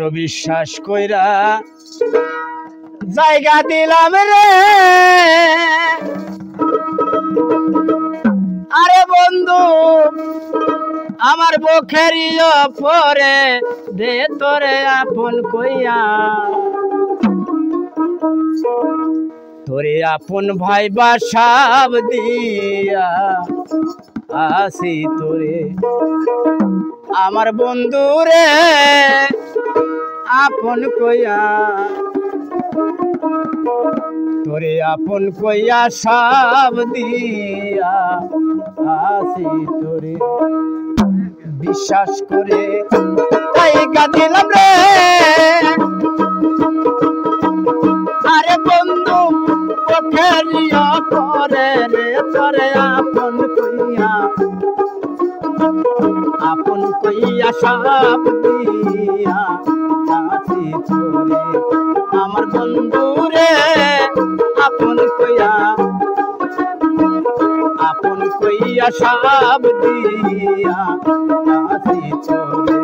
বড় বিশ্বাস কইরা জায়গা দিলাম রে আরে বন্ধু আমার বুকেরই পরে দে তোরে আপন কইয়া তোরে আপন ভাই বাসাব দিয়া আসি তোরে আমার বন্ধু রে আপন কইয়া তোরে আপন কইয়া সব দিয়া আসি তোরে বিশ্বাস করে জায়গা দিলাম রে আরে বন্ধু বুকেরিয়া পরে রে তোরে আপন কইয়া সব দিয়া আসি তোরে আমার বন্ধু রে আপন কইয়া সব দিয়া আসি তোরে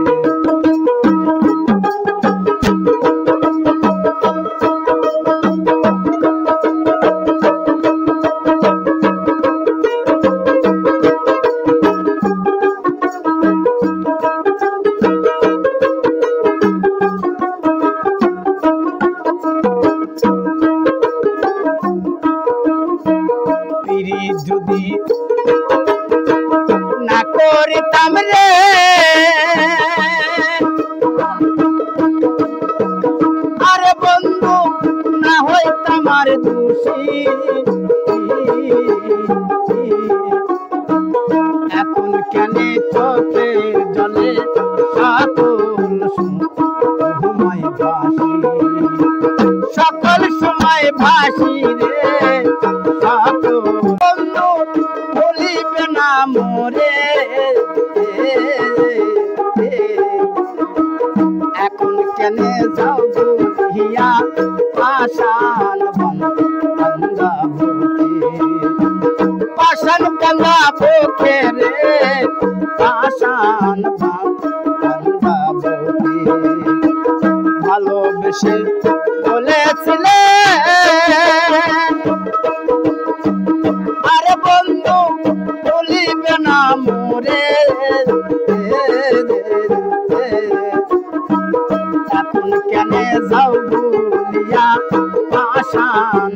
যদি না করিতাম রে আরে বন্ধু না হইতাম আর দোষী এখন কেন চোখের জলে সকল সময় ভাসি রে বলিবে না মোরে এখন কেন যাও হিয়া পাশান কান্দা বুকে রে পাশান কান্দা বুকে ভালোবেসে বলেছিলে আরে বন্ধু বলিবে না মোরে এখন কেন যাও বলিয়া পাশান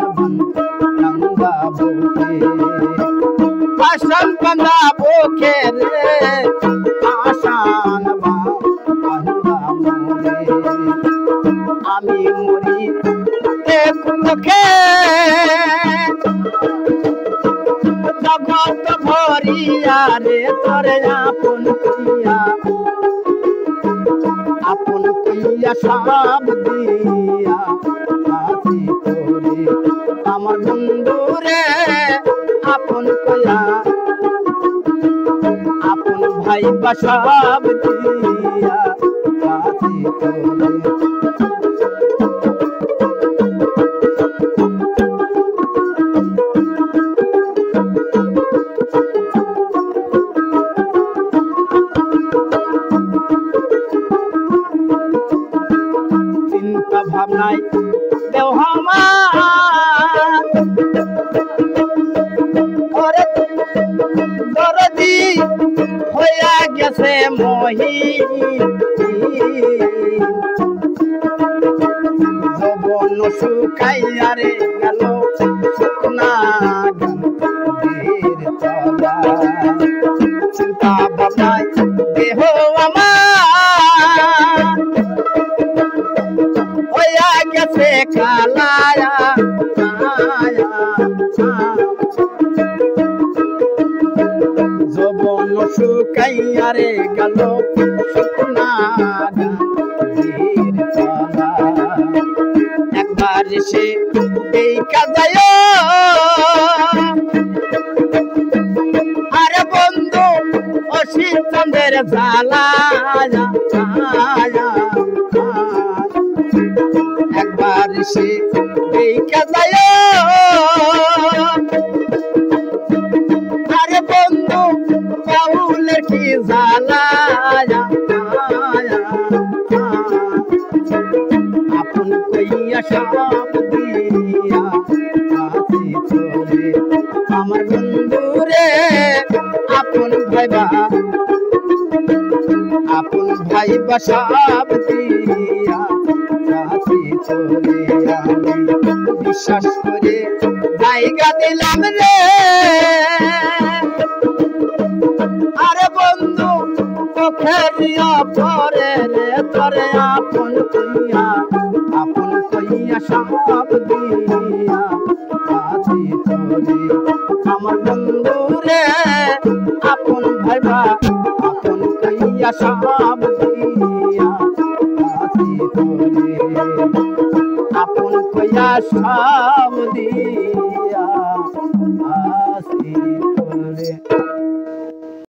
কান্দা বুকে রে পাশান আমি মরি মুখে জগৎ ভরিয়া রে তোরে আপন কইয়া সব দিয়া আসি তোরে আমার বন্ধু রে আপন কইয়া আপন ভাই বাসাব দিয়া আসি তোরে চিন্তা ভাবনায় দেও ওরে দরদি হইয়া গেছে মহি যৌবন শুকাইয়া রে গেল শুকনা চিন্তা ভাবনায় দেহ গেছে কালায়া যৌবন শুকাইয়া রে গেল শুকনা একবার সে এই কাজায় আরে বন্ধু অসীম চন্দ্রের জ্বালায়া একবার সে এই কাজায় আরে বন্ধু বাউলের কি জ্বালায়া কইয়া সব দিয়া আসি তোরে আমার বন্ধু রে আপন ভাইবা সব দিয়া আসি তোরে আমি বিশ্বাস করে জায়গা দিলাম রে আরে বন্ধু চোখেরিয়া পরে রে তরে আপন কইয়া সব দিয়া আসি তোরে আমার বন্ধু রে আপন ভাইবা আপন কইয়া সব দিয়া আসি তোরে আপন কইয়া সব দিয়া